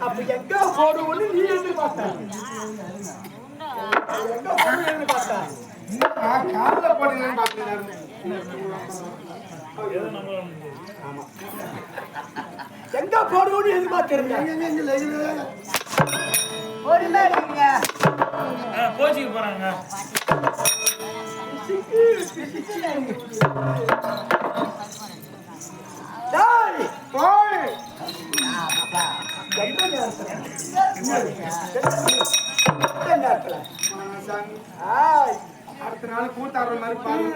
அப்ப எங்க போடுவோன்னு நீ எதிர்பார்த்த காலில் போடுங்கன்னு பார்த்தேன். எங்க போடுவோன்னு எதிர்பார்க்கிறீங்க கோச்சிக்கு போறாங்க. அடுத்த நாள் கூத்தாடுற மாதிரி பாரு.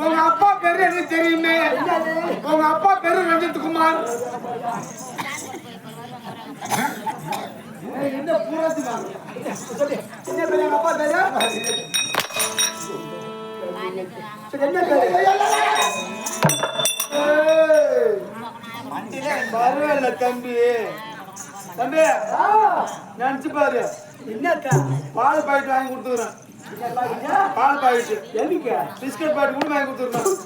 உங்க அப்பா பேரு எனக்கு தெரியுமே. உங்க அப்பா பேரு ரஞ்சித்குமார். என்ன பூராத்து என்ன பேரு எங்க அப்பா பேரு? என்ன பேரு? பரவாயில்ல தம்பி. தம்பி நினைச்சு பாரு. என்னக்கா பால் பாக்கெட் வாங்கி கொடுத்துக்கிறேன். பால் பாக்கெட் எதுக்கு? பிஸ்கட் பாக்கெட் கூட வாங்கி கொடுத்துருக்கேன்.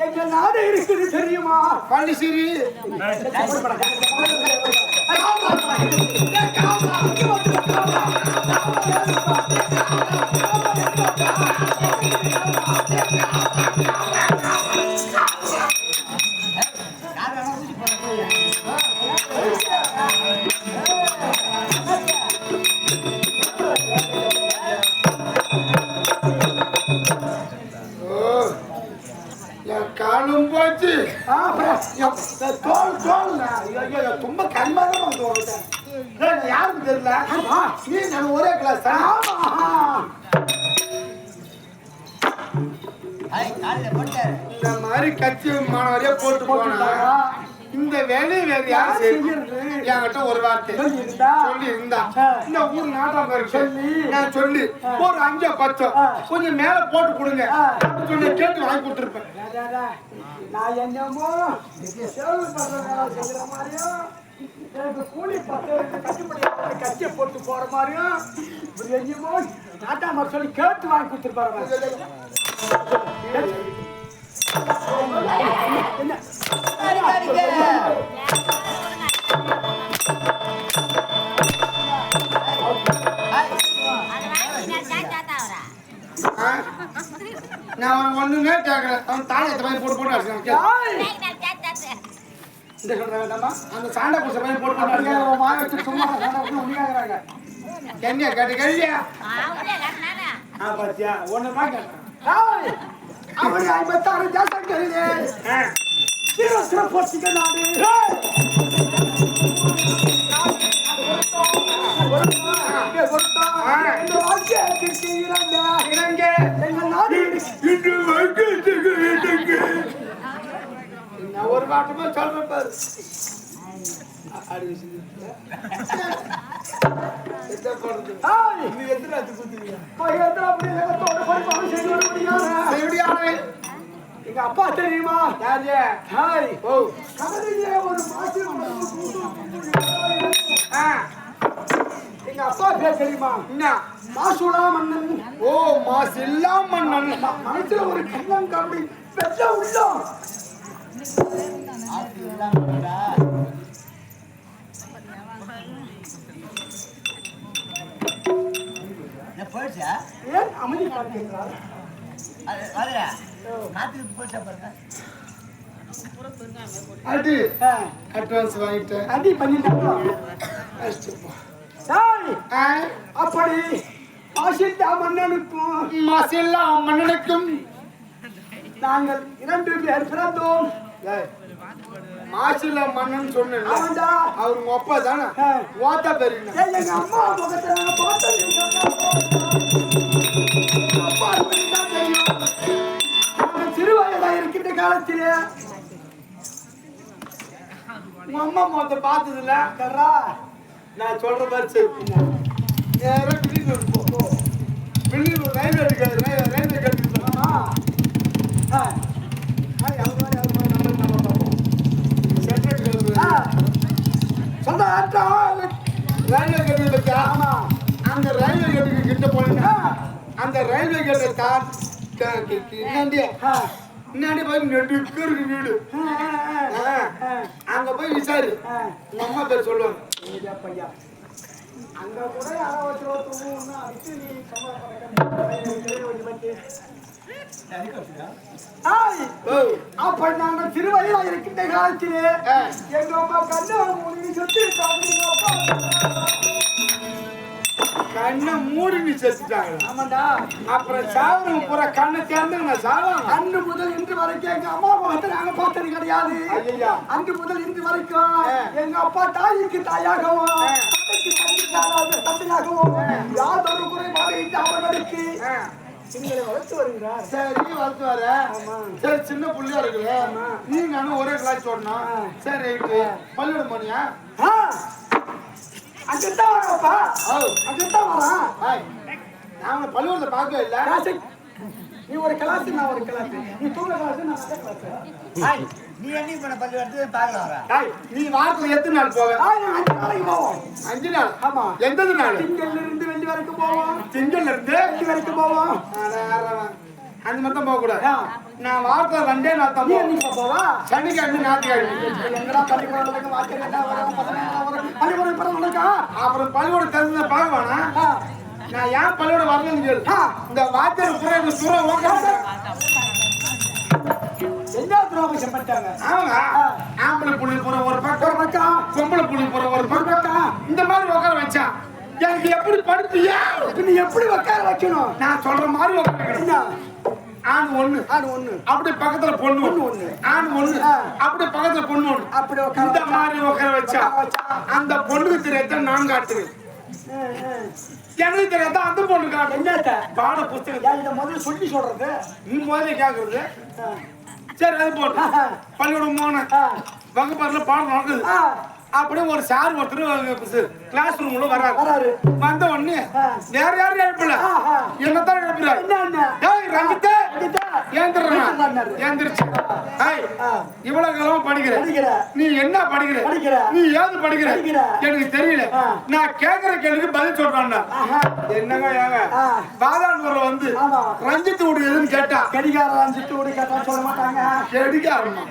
எங்க நாடு இருக்குது தெரியுமா? பாண்டிச்சேரி. காலும் போச்சு. ரொம்ப கண்மாதான் யாருக்கு தெரியல. நீ நான் ஒரே கிளாஸ். இந்த மாதிரி கட்சி மாணவரையே போட்டு போனா இந்த வேலையை வேற யார் செய்யறது? என்கிட்ட ஒரு வார்த்தை சொல்லி இருந்தா இந்த ஊர் நாட்டாளர் சொல்லி ஒரு 5-10 கொஞ்சம் மேல போட்டு கொடுங்க சொல்லி கேட்டு வாங்கி கொடுத்துருப்பேன். நான் என்னமோ செய்யற மாதிரியும் எனக்கு கூலி கட்சியை போட்டு போற மாதிரியும் என்னமோ நாட்டாமர் சொல்லி கேட்டு வாங்கி கொடுத்துருப்பாரு. நான் ஒண்ணுமே கேட்கறேன். அவன் தாயத்தை வாங்கி போட்டு போட்டு இந்த சொல்றாங்க அந்த சாண்டா குடிச்ச வாங்கி போட்டு போட்டு சும்மா உண்மையாகிறாங்க. கண்ணியா கேட்டு கல்வியா பாத்தியா ஒண்ணு கேட்டேன். அவரு 56 ஜாஸ்தி போட்டிக்க நாடு ஒரு பாட்டுமா சொல்றேன் பாரு எங்க அப்பா தெரியுமா ஒரு எங்க அப்பா பேர் தெரியுமா மாசுலா மன்னன். ஓ மாசில்லா மன்னன். மனசுல ஒரு கண்ணம் கம்பி பெற்ற உள்ளம் ஏன் அமைதி காட்டுகிறீங்களா? அடி அட்வான்ஸ் வாங்கிட்டேன். அடி பண்ணிட்டாங்க. அப்படி மாசில்லா மன்னனுக்கும் நாங்கள் 2 பேர் பிறந்தோம். மாசில்லா மன்னன் சொன்னேன். அவர் உங்க அப்பா தானே? ஓத்தா பேரு எங்க அம்மா முகத்தை சிறு வயதா இருக்கின்ற காலத்திலே உங்க அம்மா முகத்தை பார்த்ததுல நான் சொல்ற மாதிரி சரி. நேரம் வெளியூர் போ. வெளியூர் ரயில்வே ரயில்வே கட்டிருக்கோம். ரயில்வே கேட்டு இருக்கா? அந்த ரயில்வே கேட்டுக்கு கிட்ட போனீங்கன்னா அந்த ரயில்வே கேட்டை முன்னாடி போய் நெடுக்கு இருக்கு வீடு. அங்க போய் விசாரி. உங்க அம்மா பேர் சொல்லுவாங்க. அங்க கூட யாராவது அப்ப நாங்க திருவள்ளுவா இருக்கின்ற காலத்திலே எங்க அம்மா கண்ணை சுத்தி கண்ணை மூடி நீ செத்துட்டாங்க. ஆமாண்டா. அப்புறம் சாவரம் பூரா கண்ணை திறந்து சாவம். அன்று முதல் இன்று வரைக்கும் எங்க அம்மா முகத்தை நாங்க பார்த்தது கிடையாது. அன்று முதல் இன்று வரைக்கும் எங்க அப்பா தாய்க்கு தாயாகவும் தந்தையாகவும் யாதொரு குறைபாடு இன்று அவர்களுக்கு எங்களை வளர்த்து வருகிறார். சரி வளர்த்து வர. சரி சின்ன புள்ளியா இருக்குல்ல, நீ நானும் ஒரே கிளாஸ் சொன்னோம். சரி ரைட்டு. பள்ளிக்கூடம் போனியா? அங்கத்தான் வரப்பா. அங்கத்தான் வரான். நாங்க பள்ளிக்கூடத்தை பார்க்கவே இல்லை. நீ ஒரு கிளாஸ் நான் ஒரு கிளாஸ். நீ தூங்க கிளாஸ் நான் அதே கிளாஸ். நீ என்ன பண்ண பள்ளிக்கூடத்து பார்க்கல வர? நீ வாரத்துல எத்தனை நாள் போவ? 5 நாளைக்கு போவோம். 5 நாள்? ஆமா. எந்த நாள்? திங்கள்ல இருந்து வெள்ளி வரைக்கும் போவோம். திங்கள்ல இருந்து வெள்ளி வரைக்கும் போவோம். அந்த மட்டும் போக கூடாது. நான் வாரத்துல 2 நாள் தான் போவா. சனிக்கிழமை ஞாயிற்றுக்கிழமை. எங்கடா பள்ளிக்கூடம் பள்ளிக்கூடம் அப்புறம் பள்ளிக்கூடம் தெரிஞ்ச பார்க்க வேணாம். நான் ஏன் பள்ளிக்கூடம் வரலன்னு கேளு. இந்த வாத்தியார் பூரா இந்த தூரம் ஓகே. என்ன துரோகம் பண்ணிட்டாங்க அவங்க? ஆம்பளை புள்ளி போற ஒரு பக்கம், பொம்பளை புள்ளி போற ஒரு பக்கம், இந்த மாதிரி உட்கார வச்சான். எனக்கு எப்படி படுத்தியா? நீ எப்படி உட்கார வைக்கணும்? நான் சொல்ற மாதிரி உட்கார. ஆண் ஒண்ணு அப்படி பக்கத்துல பொண்ணு ஒண்ணு, ஆண் ஒண்ணு அப்படி பக்கத்துல பொண்ணு ஒண்ணு, அப்படி இந்த மாதிரி உட்கார வச்சா அந்த பொண்ணுக்கு தெரியாத நான் காட்டுவேன். எனக்கு தெரியாத அந்த பொண்ணு காட்டு. என்னத்த பாட புத்தகம் இதை முதல்ல சொல்லி சொல்றது, நீ முதல்ல கேக்குறது. சரி அது போட்டு பள்ளிக்கூடம் போன வகுப்பாடுல பாடம் நடக்குது. அப்படியே ஒரு சார் ஒருத்தர் கிளாஸ் ரூம்ல வர்றாரு. வந்த உடனே வேற யாரும் எழுப்பல, என்னத்தான் எழுப்புறாரு. ரஞ்சித்தே ஏந்திருச்சு. இவ்வளவு காலமா படிக்கிற, நீ என்ன படிக்கிற, நீ ஏது படிக்கிற எனக்கு தெரியல. நான் கேக்குற கேள்விக்கு பதில் சொல்றான்டா. என்னங்க ஏங்க பாதாளூர்ல வந்து ரஞ்சித் வீடு எதுன்னு கேட்டா, கடிகார ரஞ்சித் வீடு கேட்டா சொல்ல மாட்டாங்க. கெட்டிக்காரமா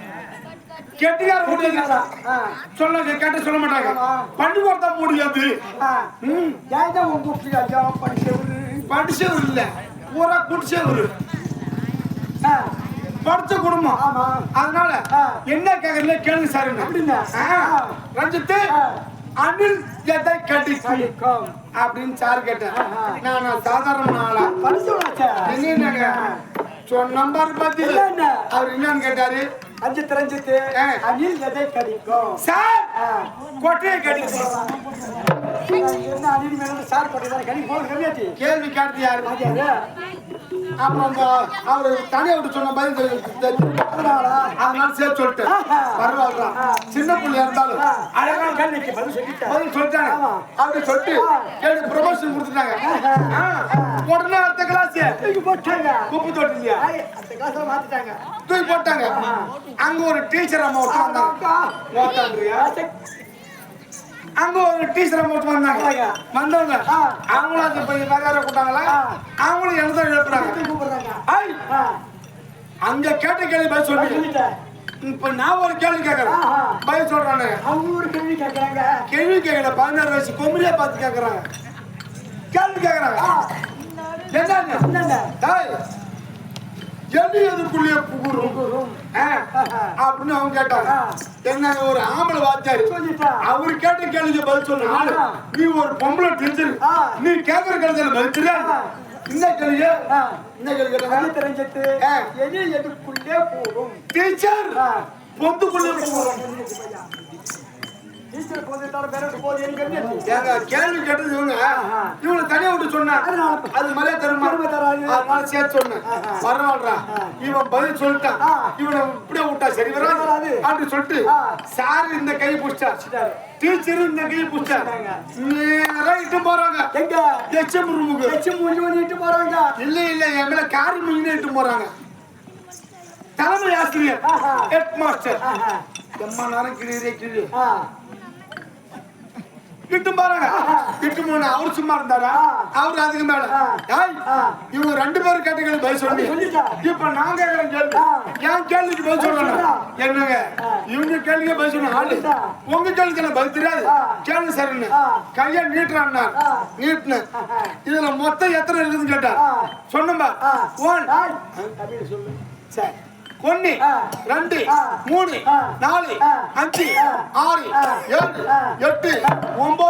கெட்டிக்கார சொல்ல கேட்ட சொல்ல மாட்டாங்க. பள்ளிக்கூடத்தை முடியாது. படிச்சவர் இல்ல, பூரா குடிச்சவர், படிச்ச குடும்பம். அதனால என்ன கேக்குறீங்க கேளுங்க சார். ரஞ்சித்து அனில் எதை கடிக்கும் அப்படின்னு சார் கேட்டேன். நான் சாதாரண ஆளா என்னங்க சொன்ன நம்பர் பத்தி அவர் என்னன்னு கேட்டாரு. அஞ்சித்து ரஞ்சித்து அணில் எதை கடிக்கும் சார் கொட்டையை கடிக்கும் என்ன அணில் மேலும் சார் கொட்டை தான் கடி போக கம்மியாச்சு கேள்வி கேட்டு யாரு அப்புறம் அந்த அவரு தனியா விட்டு சொன்ன பதில் அதனால சேர்த்து சொல்லிட்டேன் பரவாயில்ல சின்ன பிள்ளை இருந்தாலும் அழகான கேள்விக்கு பதில் சொல்லிட்டாங்க அப்படி சொல்லிட்டு கேள்வி ப்ரொமோஷன் கொடுத்துட்டாங்க உடனே அடுத்த கிளாஸ் தூக்கி போட்டாங்க குப்பை தொட்டிலையா அந்த கிளாஸ்ல மாத்திட்டாங்க தூக்கி போட்டாங்க அங்க ஒரு டீச்சர் அம்மா வந்தாங்க அங்க ஒரு டீச்சர் அம்மா வந்தவங்க அவங்களும் அந்த போய் வேற கூட்டாங்களா அவங்களும் என்ன தான் எழுப்புறாங்க அங்க கேட்ட கேள்வி பதில் சொல்லி இப்ப நான் ஒரு கேள்வி கேட்கறேன் பதில் சொல்றானே அவங்க ஒரு கேள்வி கேட்கறாங்க கேள்வி கேட்கல 16 வயசு கொம்புலியா பார்த்து கேட்கறாங்க கேள்வி கேட்கறாங்க என்ன எது எதுக்குள்ளேயே புகுரும் அப்படின்னு அவங்க கேட்டாங்க என்ன ஒரு ஆம்பளை வாத்தியாரு அவரு கேட்ட கேள்விக்கு பதில் சொல்ல நீ ஒரு பொம்பளை டீச்சர் நீ கேட்கிற கேள்வி பதில் தெரியாது இந்த கேள்வியே இந்த கேள்வி தெரிஞ்சது எது எதுக்குள்ளே போகும் டீச்சர் பொந்துக்குள்ளே போகும் கேள்வி கேட்டது இவங்க தனியா விட்டு சொன்னா அது மாதிரியே தருமா அதனால சேர்த்து சொன்னேன் பரவாயில்ல இவன் பதில் சொல்லிட்டான் இவனை இப்படியே விட்டா சரி வராது அப்படின்னு சொல்லிட்டு சார் இந்த கை புடிச்சா டீச்சர் இந்த கை புடிச்சா நேரா இட்டு போறாங்க எங்க எச்எம் ரூமுக்கு இட்டு போறாங்க இல்ல என் மேல காரி மீன் இட்டு போறாங்க தலைமை ஆசிரியர் ஹெட் மாஸ்டர் எம்மா நேரம் கிளி கிட்டு பாருங்க கிட்டு போன அவர் சும்மா இருந்தாரா அவர் அதுக்கு மேல இவங்க 2 பேரும் கேட்டீங்க பதில் சொல்லி இப்ப நான் கேட்கறேன் கேள்வி என் கேள்விக்கு பதில் சொல்லணும் என்னங்க இவங்க கேள்விக்கு பதில் சொன்ன உங்க கேள்விக்கு பதில் தெரியாது கேள்வி சரின்னு கைய நீட்டுறான் நீட்டுன இதுல மொத்தம் எத்தனை இருக்குதுன்னு கேட்டா சொன்னம்பா 1 சரி 1 2 3 4 5 6 7 8 9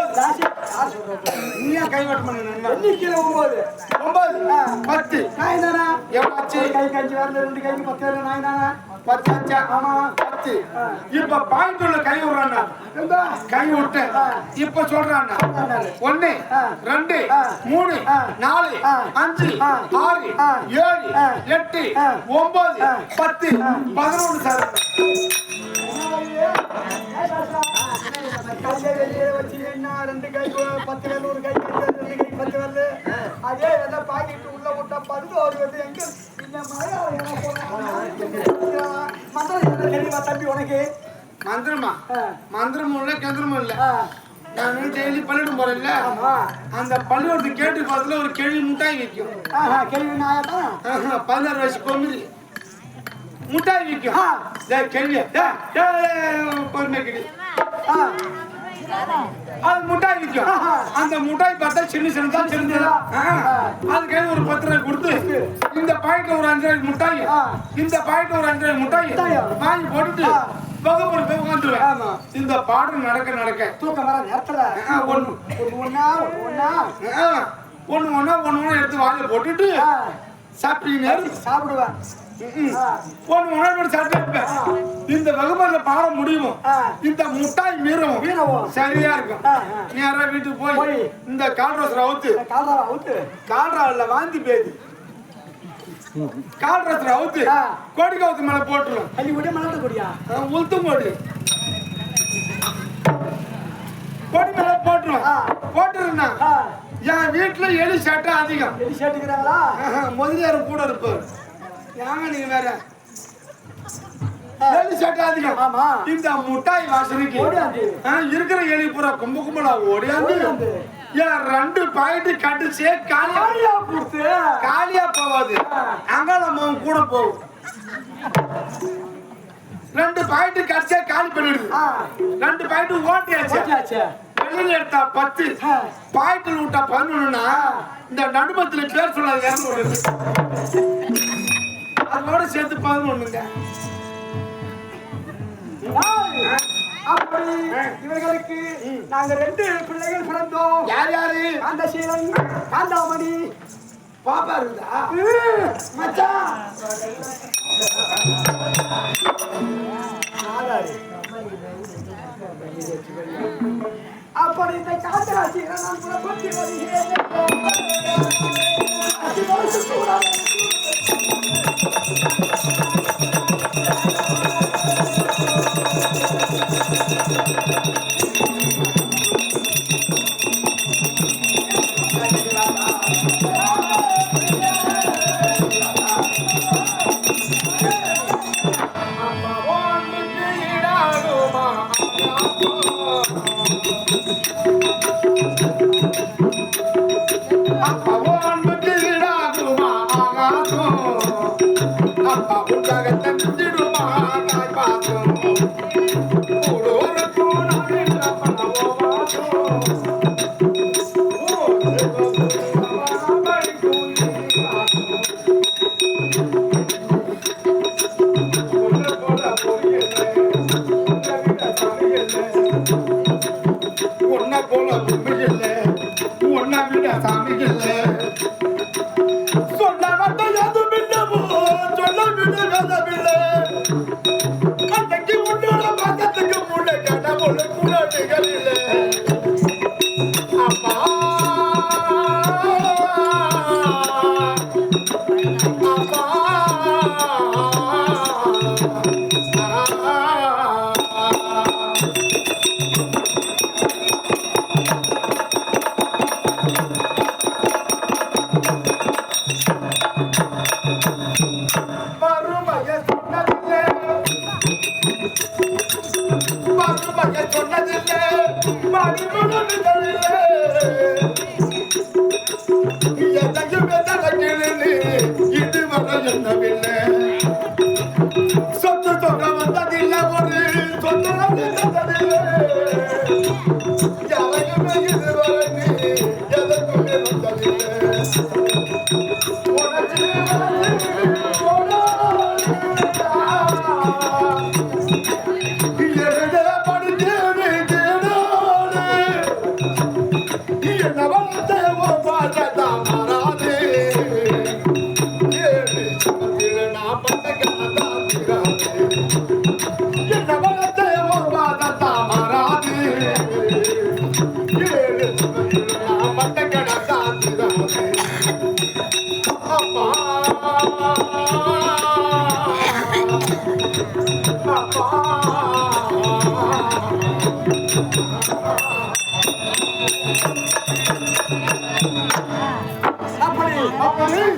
நீயா கைவட்டம் பண்ண எண்ணிக்கையில 9 10 நாய் தானா எவ்வளவு கை கஞ்சி வரல 2 கைக்கு 10 வரல நாய் தானா 10 ஆச்சா ஆமா 10 இப்ப பாயிண்ட் உள்ள கை விடுறானா கை விட்டு இப்ப சொல்றானா 1 2 3 4 5 6 7 8 9 10 11 சார் ரெண்டு கை 10 வேலை ஒரு கை 2 கை 10 வேலை அதே எல்லாம் பாக்கெட்டு உள்ள விட்டா 11 வருது எங்க இந்த மந்திரம் தெரியுமா தம்பி உனக்கு மந்திரமா மந்திரமும் இல்ல கந்திரமும் இல்ல நான் டெய்லி பள்ளியிடம் போறேன்ல அந்த பள்ளியோட கேட்டு பக்கத்துல ஒரு கேள்வி முட்டாய் வைக்கும் கேள்வி நாயதான் 16 வயசு கொம்பு முட்டாய் விற்கும் கேள்வி பொறுமை கிளி அது முட்டாய் விற்கும் அந்த முட்டாய் பார்த்தா சின்னதா சின்னதா அதுக்கு ஒரு 10 ரூபாய் கொடுத்து இந்த பாக்கெட்ல ஒரு 5 ரூபாய் முட்டாய் இந்த பாக்கெட்ல ஒரு 5 ரூபாய் முட்டாய் வாங்கி போட்டுட்டு வகுப்புல போய் உட்காந்துருவேன் இந்த பாடம் நடக்க தூக்கம் வர நேரத்துல ஒண்ணு எடுத்து வாயில போட்டுட்டு சாப்பிடுவேன் இந்த வகுப்புல பாடம் முடியும் இந்த முட்டாய் மீறவும் சரியா இருக்கும் நேரா வீட்டுக்கு போய் இந்த கால்ரோஸ் அவுத்து கால்ரால வாந்தி பேதி கால்ரோஸ் அவுத்து கோடிக்காவுத்து மேல போட்டுரும் அள்ளி கொடியா மலர்ந்த கொடியா உளுத்தும் கொடி கொடி மேல போட்டுரும் போட்டுருந்தா என் வீட்டுல எலி சேட்டை அதிகம் எலி சேட்டுக்கிறாங்களா முதலியாரும் கூட இருப்பார் ஏங்க நீங்க வேற எலி சேட்டை அதிகம் இந்த முட்டாய் வாசனைக்கு இருக்கிற எலி பூரா கும்பலா ஓடியாந்து ஏன் 2 பாயிண்ட் கட்டுச்சே காலியா போவாது அங்க நம்ம கூட போகும் 2 பாயிண்ட் கடிச்சே காலி பண்ணிடுது 2 பாயிண்ட் ஓட்டியாச்சு வெளியில எடுத்தா 10 பாயிண்ட் விட்டா 11னா இந்த நடுமத்துல பேர் சொல்லாது 200 அதோட சேர்த்து 11ங்க அப்படி இவர்களுக்கு நாங்க 2 பிள்ளைகள் பிறந்தோம் யார் யாரு காந்தசீலன் காந்தாமணி பாப்பா இருக்குதா மச்சான் அப்படி இந்த காத்தராசி நான் புறப்பட்டு வருகிறேன்.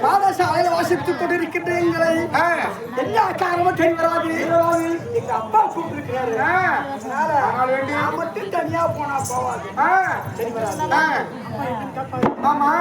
பாடசாலையில் வாசித்துக் கொண்டிருக்கின்ற எங்களை எல்லா காரணமும் தெரியவராது. எங்க அப்பா கூப்பிட்டுருக்கிறாரு. நான் மட்டும் தனியா போனா போவாது. ஆமா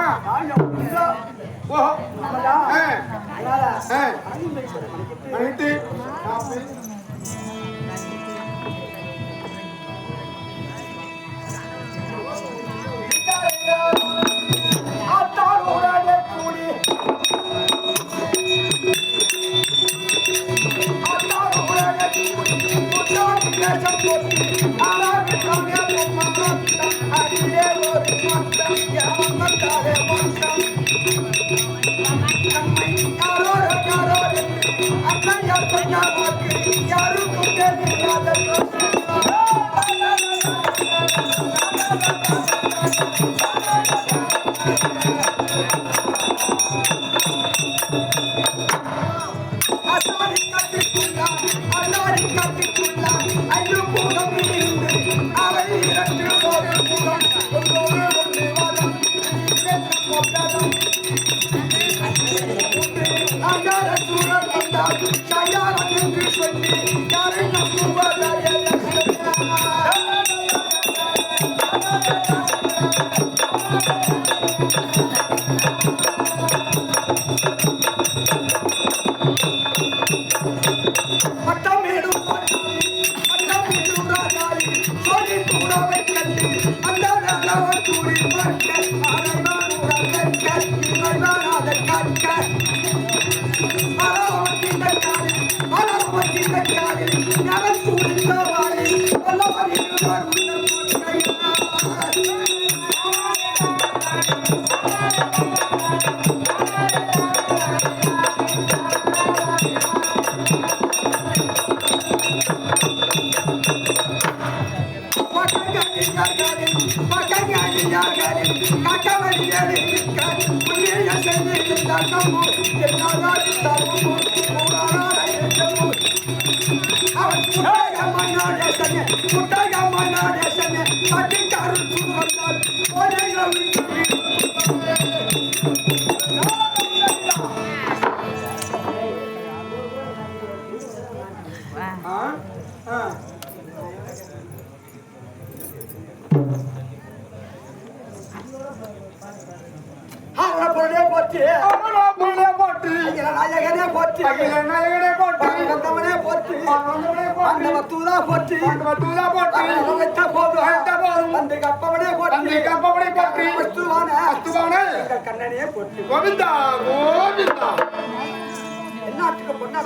என்னாட்டுக்கு பொண்ணா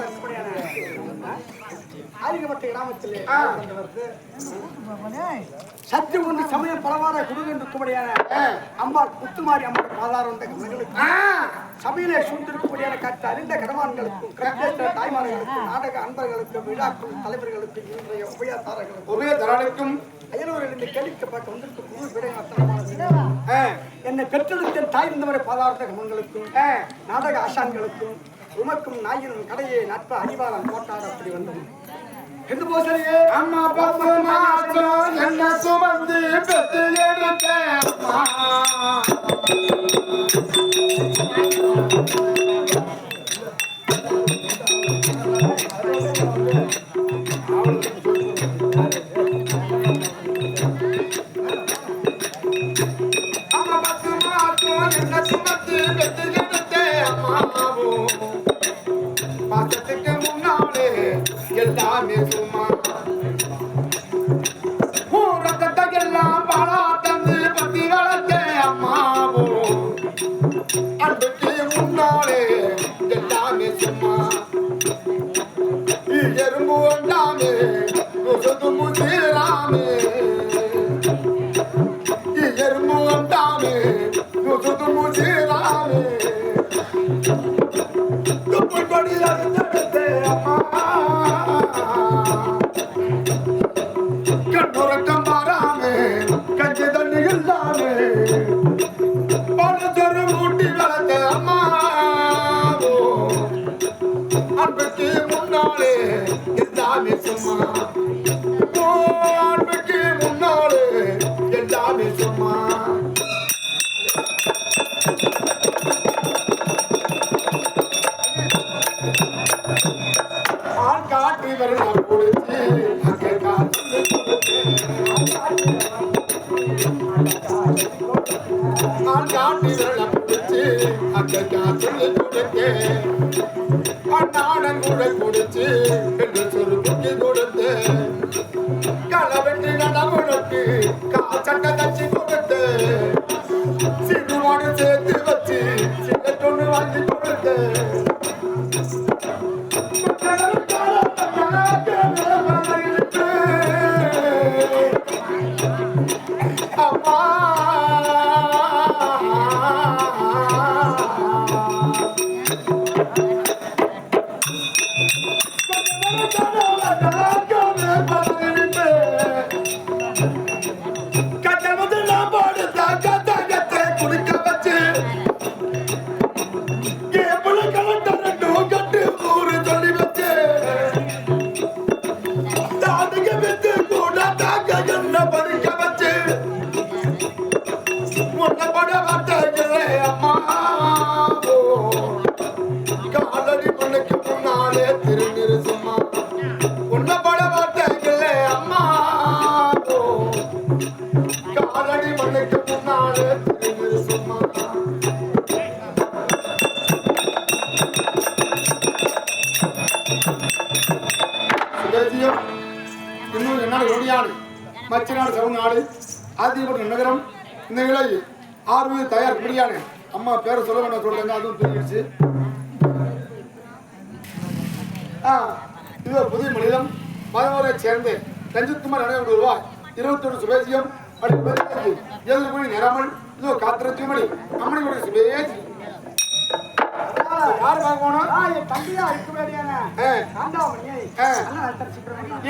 ஆதிக்கப்பட்ட கிராமத்தில் சத்து ஒன்று சமயம் பலவார குடுகின்ற குமடியான அம்மா குத்துமாரி அம்மா ஆதாரம் வந்த மகளுக்கு சபையிலே சூழ்ந்திருக்கும்படியான கற்று அறிந்த கடமான்களுக்கும் கற்ற தாய்மார்களுக்கும் நாடக அன்பர்களுக்கும் விழாக்கள் தலைவர்களுக்கும் இன்றைய உபயதாரர்களுக்கும் அயலூரிலிருந்து கேள்விக்கப்பட்டு வந்திருக்கும் குழு விடயத்தனமான என்னை பெற்றெடுத்த தாய் இருந்தவரை பாதார்த்த கமங்களுக்கும் நாடக ஆசான்களுக்கும் உமக்கும் நாயினும் கடையை நட்ப அறிவாளம் போட்டாட அப்படி வந்தது எந்த போசலையே அம்மா பாப்பா மாற்றம் என்ன சுமந்து பெற்று எடுத்தேன் எல்லாமே சும்மா ரத்தத்தையெல்லாம் பாலா தந்து பத்தி வளர்த்தே அம்மாவோ அன்புக்கு முன்னாலே எல்லாமே சும்மா எறும்பு ஒன்றாமே முசுது முசிராமே எறும்பு ஒன்றாமே முசுது முசிராமே துப்புள் கொடி அறுத்தெடுத்தே அம்மா கண்ணுறக்கம் மாறாமே கஞ்சி தண்ணி இல்லாமே பழத்தொரு மூட்டி வளர்த்த அம்மாவோ அன்புக்கு முன்னாலே எல்லாமே சும்மா அன்புக்கு முன்னாலே எல்லாமே சும்மா காட்டி வரலாம் கொடுத்து காட்டி வரலாம் கொடுத்து அக்கா சொல்லி கொடுத்து அண்ணாடன் கூட கொடுத்து என்று சொல்லி புக்கி கொடுத்து களவெட்டி நடமுடக்கு காச்சட்டை தச்சு கொடுத்து சிறுவாடு சேர்த்து வச்சு சின்ன பொண்ணு வாங்கி கொடுத்து மச்சினாடு சவுநாடு ஆதிபட்ட நகரம் இந்த நிலை 6 தயார் முடியாது அம்மா பேரை சொல்ல வேண்டாம் சொல்றாங்க அதுவும் தெரிஞ்சிடுச்சு இது ஒரு புதிய மனிதம் மதவரை சேர்ந்து ரஞ்சித்குமார் நடைபெற்று ரூபாய் 21 சுபேசியம் அப்படி 7 மணி நேராமல் இது காத்திரச்சி மணி அம்மனியுடைய சுபேசி யார் வாங்கணும் தம்பியா இருக்கும்படியான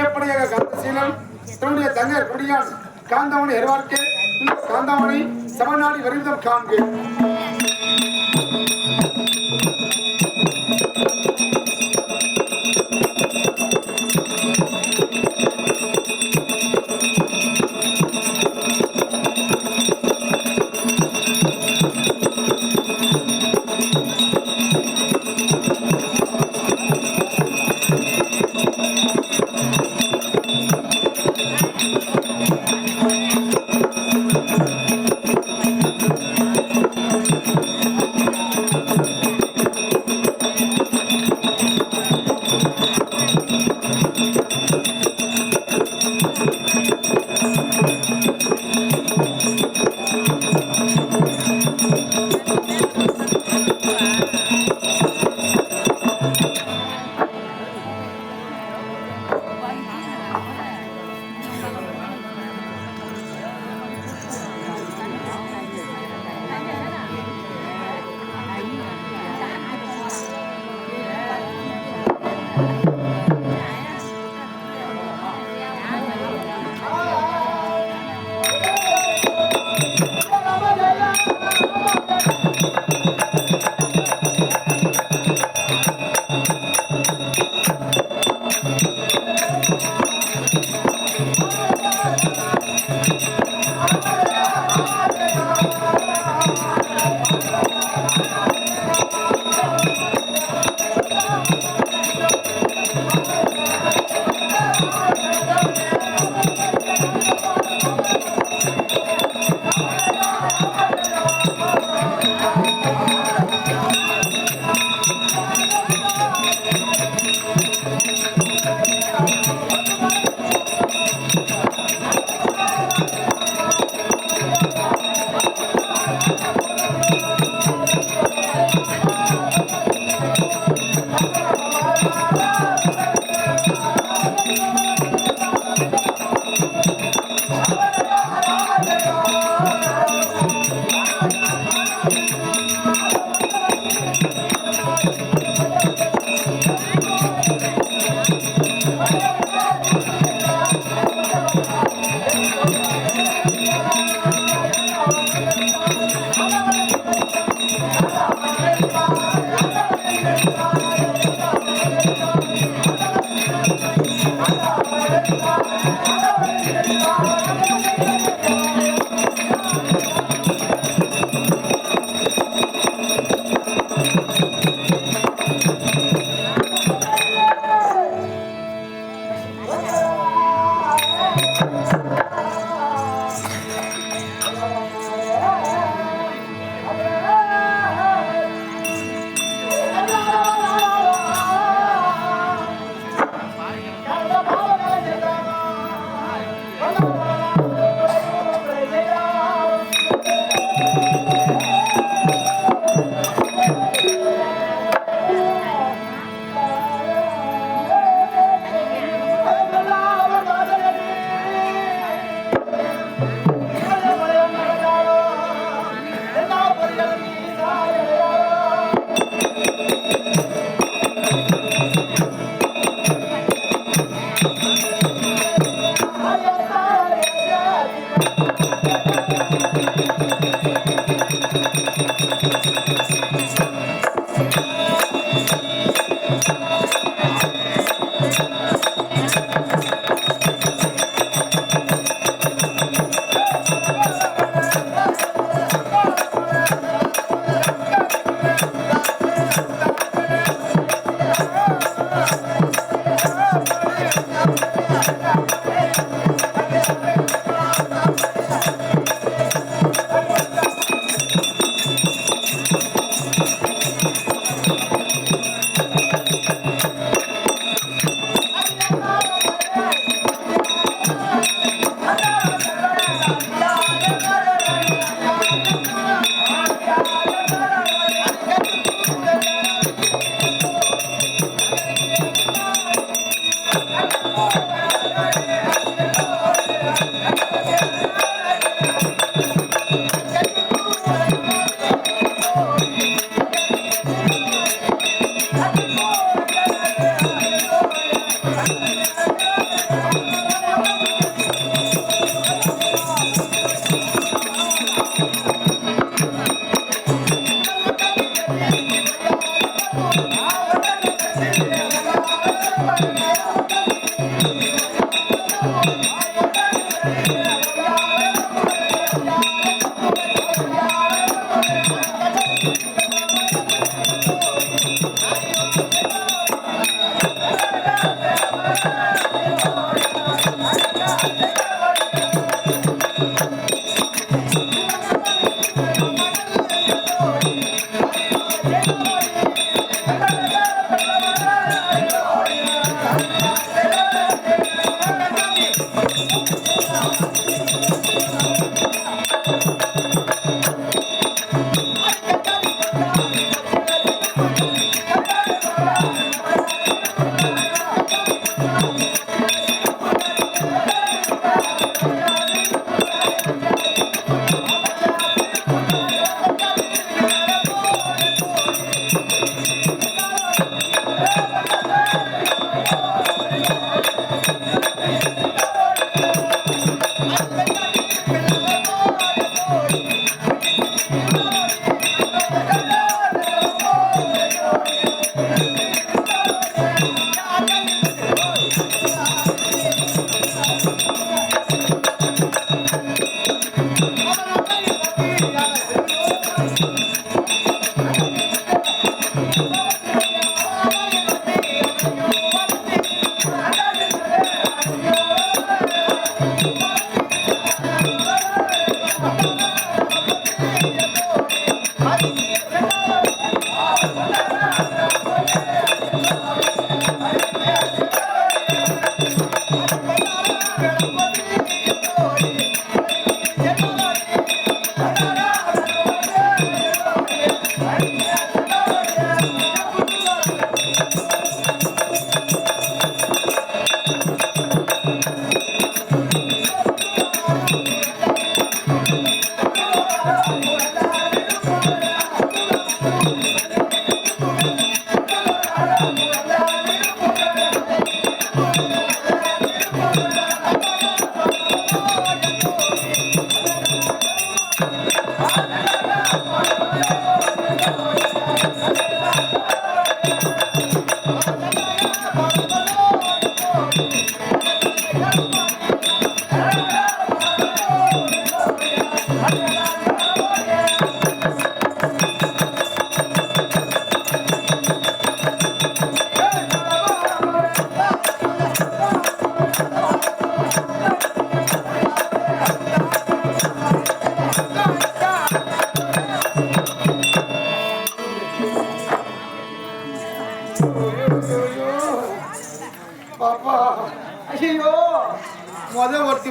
எப்படி கருத்து சீலம் தன்னுடைய தங்கர் குடியான் காந்தாமணி எருவார்க்கு இந்த காந்தாமணி சமநாடி வருவிதம் காண்கு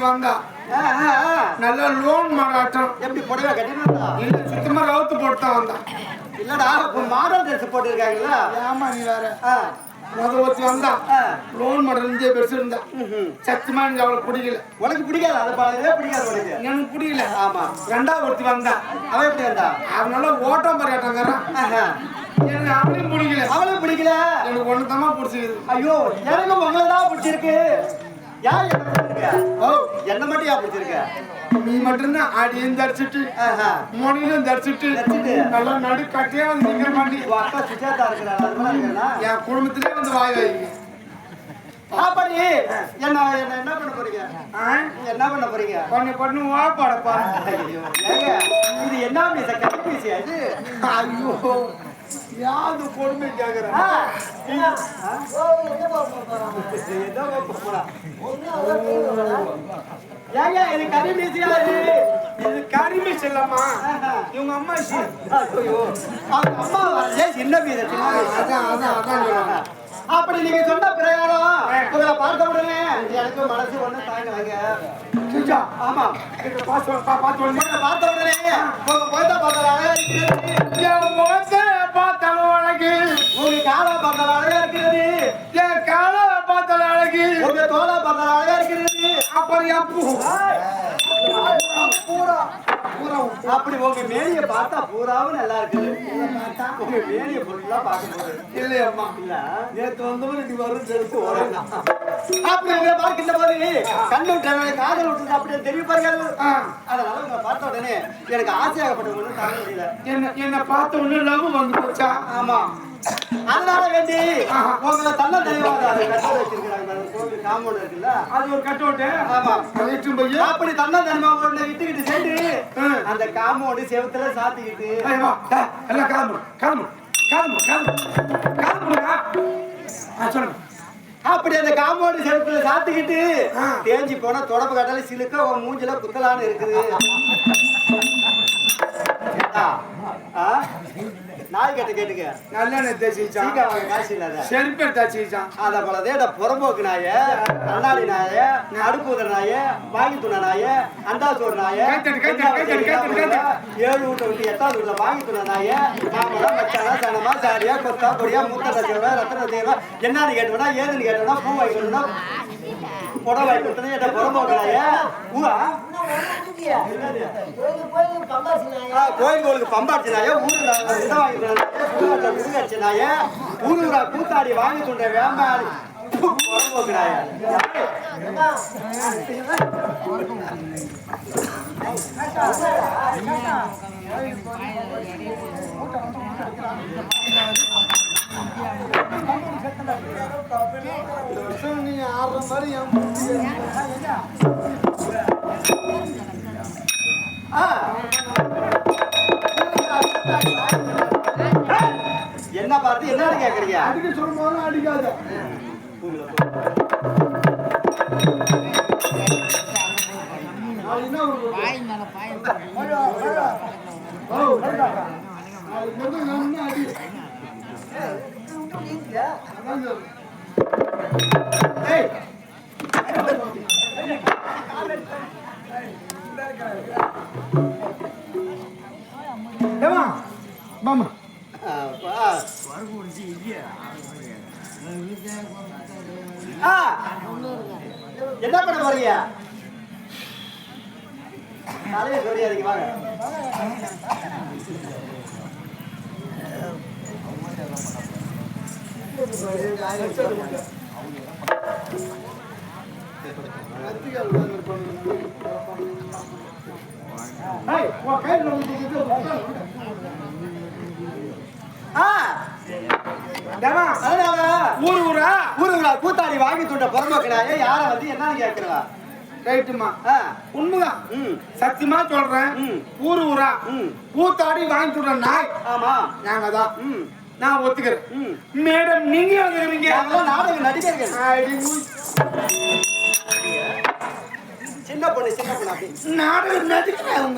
வந்தா நல்லா லோன் மாறாட்டம் எப்படி புடவை கட்டினா இல்ல சுத்தமா ரவுத்து போட்டு தான் வந்தான். இல்லடா மாடல் ட்ரெஸ் போட்டுருக்காங்களா ஏமா நீ வேற ஒருத்தி வந்தா லோன் மாடல் இந்திய பெருசு இருந்தா சத்தியமா எனக்கு அவளுக்கு பிடிக்கல. உனக்கு பிடிக்காது அது பழகவே பிடிக்காது உனக்கு எனக்கு பிடிக்கல. ஆமா ரெண்டாவது ஒருத்தி வந்தா அவன் எப்படி வந்தா அவனால ஓட்டம் பரியாட்டங்கிறான். எனக்கு அவளையும் பிடிக்கல. அவளும் பிடிக்கல எனக்கு ஒண்ணுதாமா பிடிச்சிக்குது. ஐயோ எனக்கு உங்களை தான் பிடிச்சிருக்கு. யார் என்ன பிடிச்சிருக்க? ஓ என்ன மட்டும் யா பிடிச்சிருக்க? நீ மட்டும்தான் அடியும் தரிச்சிட்டு மொழியிலும் தரிச்சிட்டு நல்லா நடு கட்டியே வந்து நிக்கிற மாட்டி அக்கா சுஜாதா இருக்கிறா என் குடும்பத்திலே வந்து வாய் வாய்க்கு. அப்படி என்ன என்ன என்ன பண்ண போறீங்க? என்ன பண்ண போறீங்க? பண்ணு வா பாடப்பா. இது என்ன கைபேசியா இது? ஐயோ யாது பொறுமை கேக்குறேன். ஏங்க இது கரிமீசியா? இது கரிமீஸ் இல்லம்மா, இவங்க அம்மா. ஐயோ அம்மா சின்ன பீஸ். அதான் அதான் அதான் சொல்லுவாங்க. அப்படி நீங்க சொன்ன பிரகாரம் உங்களை பார்த்த உடனே எனக்கு மனசு ஒண்ணு தாங்க. ஆமா பார்த்த உடனே உங்க முகத்தை பார்த்தாலும் அழகா இருக்கிறது. என் முகத்தை பார்த்தாலும் அழகு, உங்க காலை பார்த்தாலும் அழகா இருக்கிறது. என் காலை பார்த்தாலும் அழகு, உங்க தோலை பார்த்தாலும் அழகா இருக்கிறது. அப்புறம் என் பூ பூரா அப்படி உங்க மேனிய பார்த்தா பூராவும் நல்லா இருக்குது. உங்க மேனிய ஃபுல்லா பார்க்கும்போது இல்லையம்மா இல்ல நேற்று வந்தவன் இன்னைக்கு வரும் தெரிஞ்சு வரேன். அப்படி உங்களை பார்க்கின்ற போது கண்ணு விட்டு காதல் விட்டு அப்படியே தெரிய பாருங்கள். அதனால உங்களை பார்த்த உடனே எனக்கு ஆசையாகப்பட்ட ஒண்ணு தாங்க முடியல. என்ன பார்த்த உடனே லவ் வந்து போச்சா? ஆமா அதனால வேண்டி உங்களை தன்ன தெளிவாக கட்ட வச்சிருக்கிறாங்க. கோவில் காம்பவுண்ட் இருக்குல்ல, அது ஒரு கட்டோட்டு. ஆமா போய் அப்படி தன்ன தனிமாக விட்டுக்கிட்டு சேர்ந்து அந்த காம்பவுண்ட் செவத்துல சாத்திக்கிட்டு எல்லாம் கிளம்பு கிளம்பு கிளம்பு கிளம்பு கிளம்புங்க. சொல்லுங்க. அப்படி அந்த காம்பவுண்ட் செவத்துல சாத்திக்கிட்டு தேஞ்சி போனா தொடப்பு கட்டால சிலுக்க உன் மூஞ்சில குத்தலான்னு இருக்குது. நாய் கட்ட கேட்டுக்க நல்லெண்ணெய் தேய்ச்சிச்சான், காசு இல்லாத செருப்பை தேய்ச்சிச்சான். அத போலதே புறம்போக்கு நாய, கண்ணாடி நாய, அடுப்புதர் நாய, வாங்கி துணை நாய, அண்டாசோர் நாய, 7 வீட்டை விட்டு 8வது வீட்டுல வாங்கி துணை நாய, மாமலா மச்சானா சனமா சாரியா கொத்தா கொடியா மூத்த ரசோட ரத்தன தேவா என்னன்னு கேட்டோம்னா ஏதுன்னு கேட்டோம்னா பூ வாங்கிக்கணும்னா புடவை வாங்கி கொடுத்தனே என்ற புறம்போக்கு நாய பூவா கோயிலுக்கு பம்பாச்சு நாய, ஊருக்கு வாங்கி நாய, ஊரூரா கூத்தாடி வாங்கி சொல்ற வேம்பாடி புறம்போக்கு நாய. நீங்க ஆடுற மாதிரி என்ன பார்த்து என்னன்னு கேக்குறீங்க? அடிக்க சொல்லும் போது அடிக்காத. மாமா என்ன பண்ண போறீங்க? தலையை சொல்லியாதீங்க வாங்க. கூத்தாடி வாங்கி துண்ட புறம்போக்கினாயே யார வந்து என்னன்னு கேட்கிறா? ரைட்டுமா, உண்மைதான், சத்தியமா சொல்றேன். ஊரா கூத்தாடி வாங்கி துண்ட நாய். ஆமா நாங்க தான். நான் ஒத்துக்கிறேன். மேடம் நீங்க வந்துருவீங்க. நாடக நடிகர்கள் சின்ன பொண்ணு அப்படி நாடகம் நடிக்கிறேன்.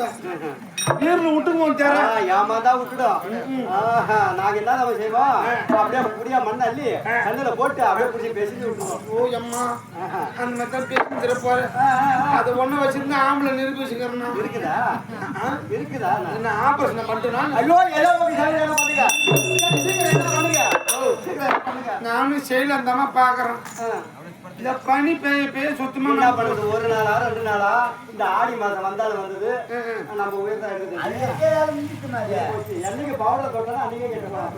வீரனை விட்டுக்குவோம் தேர ஏமாந்தா விட்டுடும் நாங்க என்ன நம்ம செய்வோம் அப்படியே புடியா மண் அள்ளி கண்ணுல போட்டு அப்படியே புடிச்சு பேசிட்டு விட்டுருவோம். ஓ அம்மா அந்த மாதிரி பேசி போற அதை ஒண்ணு வச்சிருந்தா ஆம்பளை நிரூபிச்சுக்கிறேன்னா இருக்குதா இருக்குதா என்ன ஆபரேஷன் பண்ணிட்டேன். ஐயோ ஏதோ பண்ணுங்க நானும் செயல இருந்தாம பாக்குறேன். இந்த பனி பெய்ய சுத்தமா என்ன பண்ணுது? ஒரு நாளா 2 நாளா இந்த ஆடி மாசம் வந்தாலும் வந்தது நம்ம உயர்த்தா இருக்குது. என்னைக்கு பவுடர் தொட்டா அன்னைக்கே கேட்டுக்கலாம்.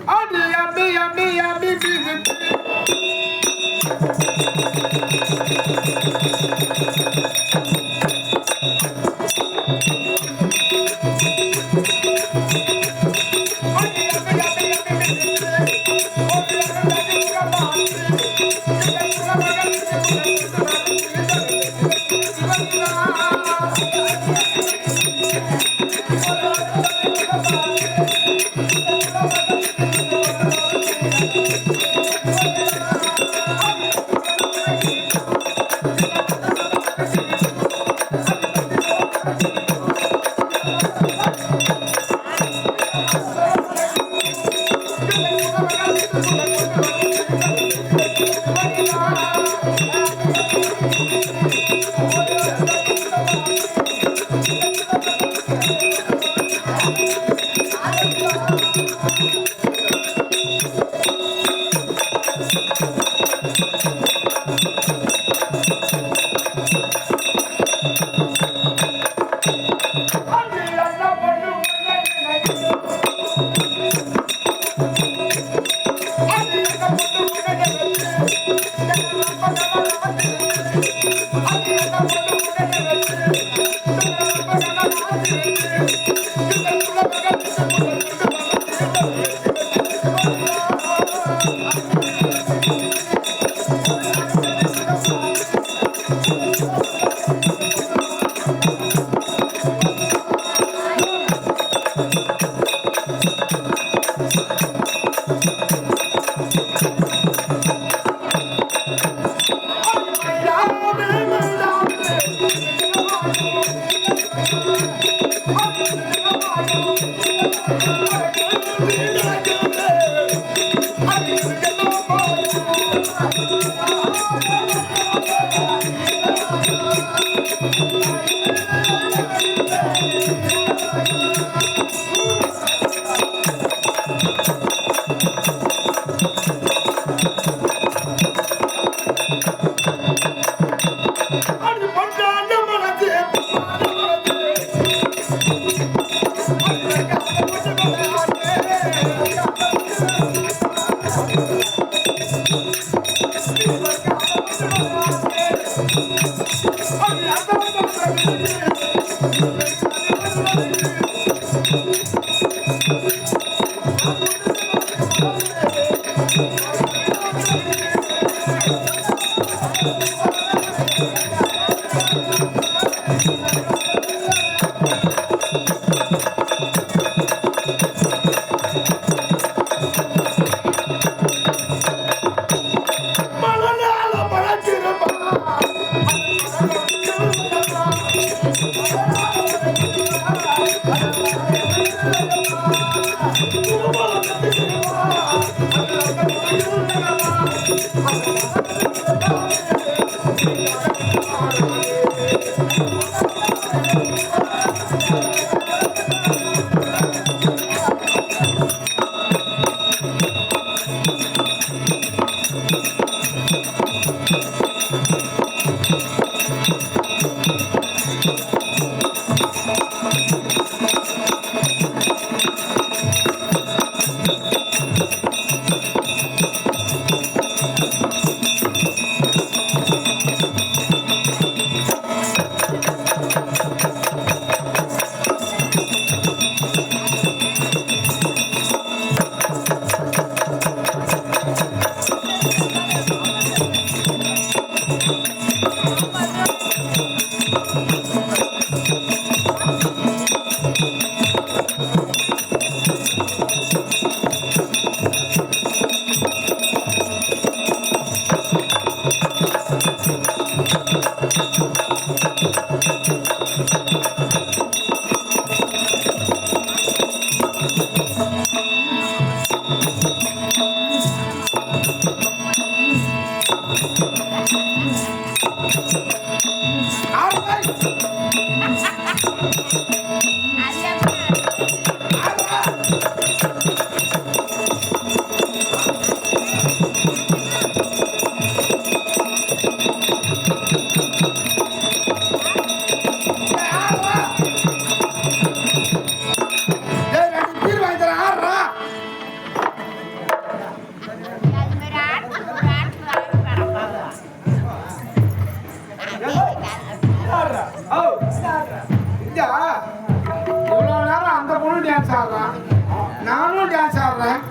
நானும் டான்ஸ் ஆடுறேன்.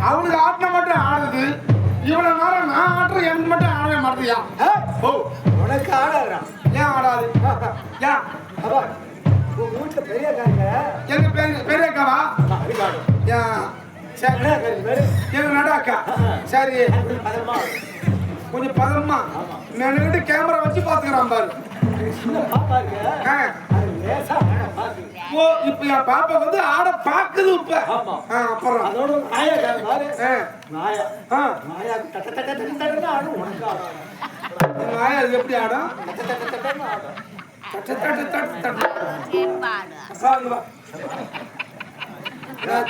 அவனுக்கு ஆட்டின மட்டும் ஆடுது. இவ்வளவு நேரம் நான் ஆடுறேன், எனக்கு மட்டும் ஆடவே மாட்டியா? உனக்கு ஆடாதான் ஏன் ஆடாது? ஏன் உங்க வீட்டுல பெரியக்காரங்க எங்க பெரியக்காவா? ஏன் சரி எங்க நடாக்கா? சரி கொஞ்சம் பதமா நினைக்கிட்டு கேமரா வச்சு பாத்துக்கிறான் பாரு. ஓ இப்ப என் பாப்பா வந்து ஆட பாக்குது. இப்ப அப்புறம் அதோட நாயா அது எப்படி ஆடும்?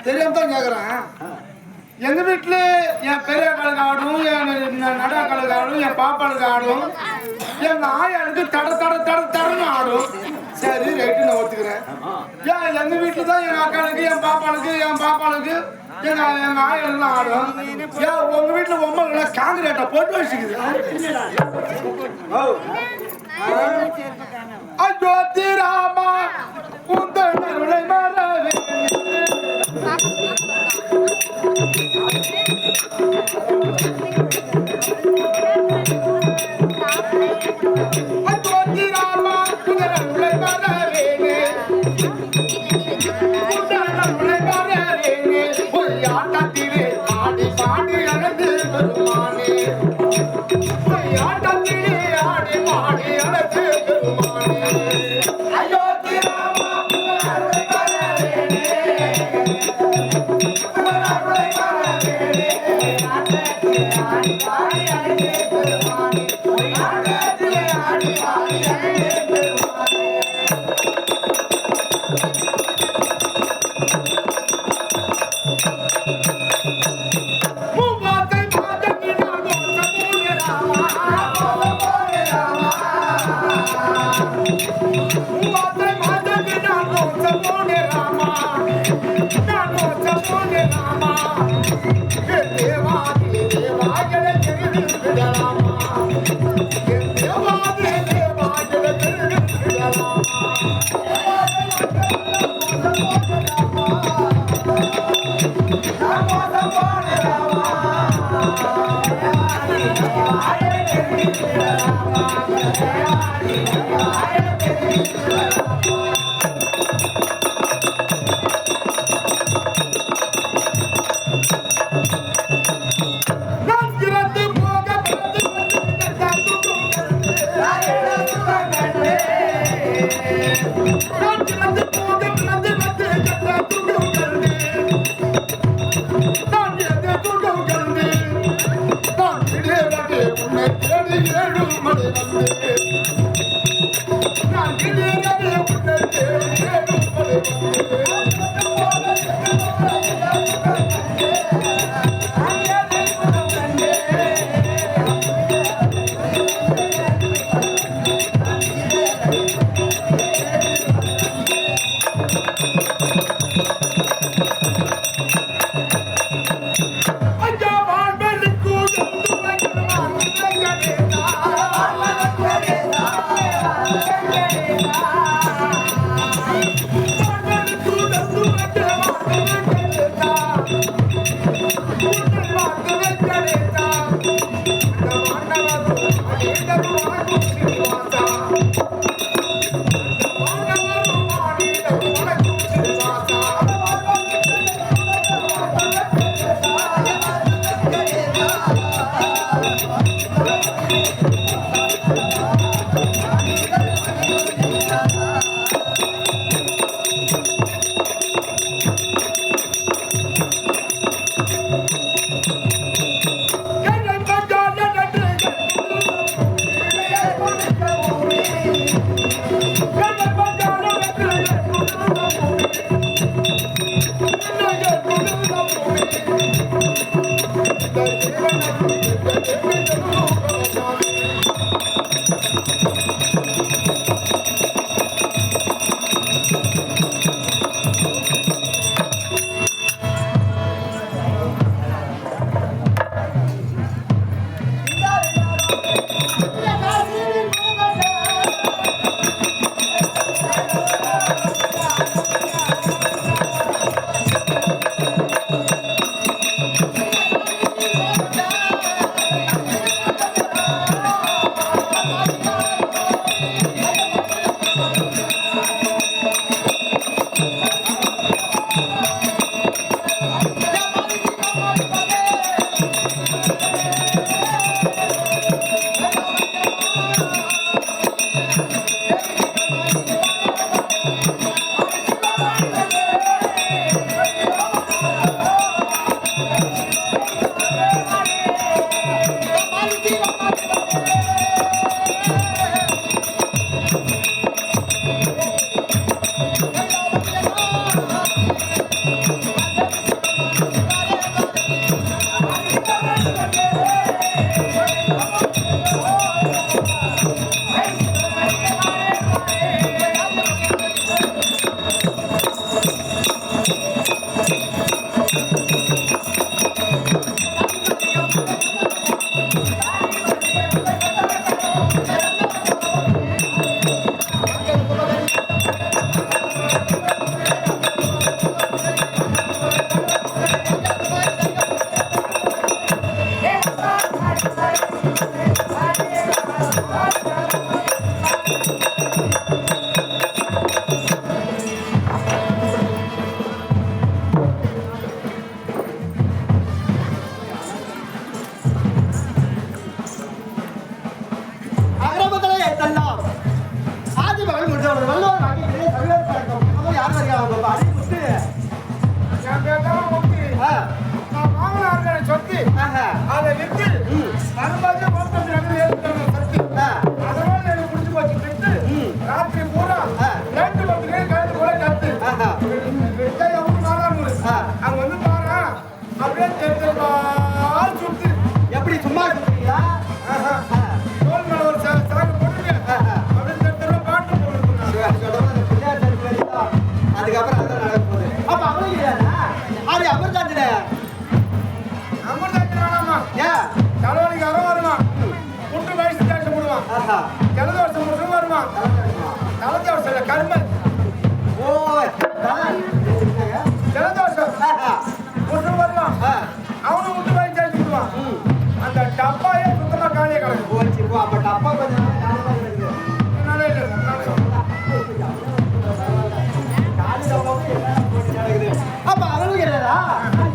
தெரியாம தான் கேக்குறேன். எங்க வீட்டுல என் பெரிய காலுக்கு ஆடும், என் நடா காலுக்கு ஆடும், என் பாப்பாளுக்கு ஆடும், எங்க ஆயாளுக்கு தடன்னு ஆடும். சரி ரைட்டு நான் ஒத்துக்கிறேன். ஏன் எங்க வீட்டுல தான் எங்க அக்காளுக்கு, என் பாப்பாளுக்கு எங்க ஆயாளுக்கு ஆடும். ஏன் உங்க வீட்டுல பொம்மை காங்கிரீட்டா போட்டு வச்சுக்குது? அஜோதி ராமா உந்தருளை மறவே அஜோதி ராமா உந்தருளை மறவே உந்தருளை மறவே பொய்யாட்டத்திலே ஆடி பாடி அழகு பெருமானே பொய்யாட்டத்திலே ஆடி பாடி அழகு பெருமானே அயோத்தி ராமா உந்தருளை மறவே உந்தருளை மறவே ஆடி பாடி அழகு பெருமானே பொய்யாட்டத்திலே ஆடி பாடி அழகு பெருமானே மூவாத்தை மாதங்கினால் மோசமோனே ராமா மோசமோனே ராமா மூவாத்தை மாதங்கினால் மோசமோனே ராமா நான் மோசமோனே ராமா தேவா தேவா என தெரிந்து ராமா தேவா தேவா என தெரிந்து ராமா நான் திறந்து போக நான் திறந்து போக பிறந்து வந்து கட்ட துடும் கண்டு நான் எதை துடும் கண்டு நான் திடீரென்று உன்னை தேடி 7 மணி வந்து நான் திடீரென்று உன்னை தேடி 7 மணி ஐயா வாழ்வெளிக்கு எந்து வைக்கிறவான் அடி முத்து. என் பேர்தான் முத்து. ஆ. நான் வாங்கின சொத்து ஆஹா. அதை வித்து வரும்போது மொத்தம் சத்து ஆ. அதனால எனக்கு புடிச்சு போச்சு வித்து ராத்திரி பூரா 2 பத்து கழுத்து கூட கத்து ஆஹா. வித்தா எவ்வளவு நாளானு ஆ. அங்க வந்து பாரு அப்படியே தெரிஞ்சா சுத்து எப்படி சும்மா சொல்றீங்களா? ஆஹா. ஆ. தோல் மேல ஒரு சாக்கு போட்டுங்க ஆஹா. அப்படியே தெரிஞ்சா பாட்டு போட்டுருக்காங்க. அதுக்கப்புறம் அதான் நடக்க போகுது. அப்ப அவனும் இல்லையாடா? அது அமர்ந்தாச்சுடே. அமர்ந்தாச்சு வேணாமா ஏன்? தலைவலிக்கு அறம் வருவான் புட்டு வயசு தேசம் போடுவான் ஆஹா. ஜலதோஷம் முழுசும் வருவான் தலைதோஷம் இல்லை கருமல் ஓ, தான். ஜலதோஷம் ஆஹா. முழுசும் வருவான் ஆ. அவனும் விட்டு வயசு தேய்ச்சி விடுவான் ம். அந்த டப்பாயே சுத்தமா காலியே கிடக்கும் போச்சு போ. அப்ப டப்பா கொஞ்சம் நாள் தான் இருக்குது. என்னாலே இல்லை அப்ப அவனும் கிடையாதா?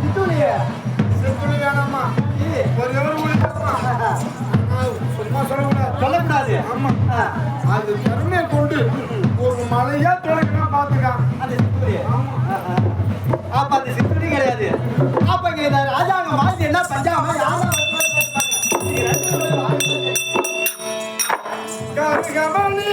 சித்தூலியே. சிறுத்துளி வேணாமா ஒரு எவரு முடிச்சாமா சும்மா சொல்லக்கூடாது சொல்லக்கூடாது. ஆமா ஆ. அது பெருமையை கொண்டு ஒரு மலையா தொலைக்கணும் பாத்துக்கான் அந்த சித்தூலி. ஆஹா. அப்ப அந்த சித்தூலி கிடையாது. அப்ப இங்க இந்த ராஜாங்க மாத்தி என்ன பஞ்சாமா யாரும் கருகமணி